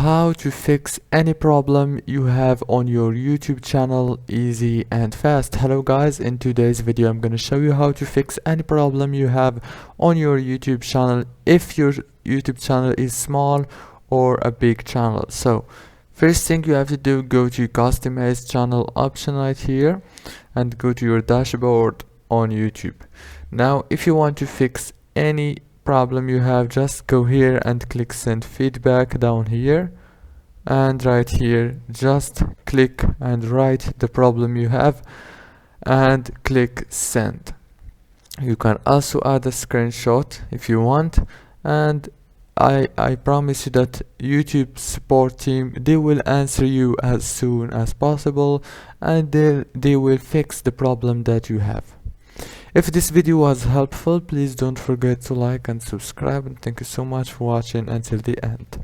how to fix any problem you have on your YouTube channel easy and fast. Hello guys, in today's video I'm going to show you how to fix any problem you have on your YouTube channel, if your YouTube channel is small or a big channel. So first thing you have to do, go to customize channel option right here and go to your dashboard on YouTube. Now if you want to fix any problem you have, just go here and click send feedback down here, and right here just click and write the problem you have and click send. You can also add a screenshot if you want, and I promise you that YouTube support team, they will answer you as soon as possible, and they will fix the problem that you have. If this video was helpful, please don't forget to like and subscribe, and thank you so much for watching until the end.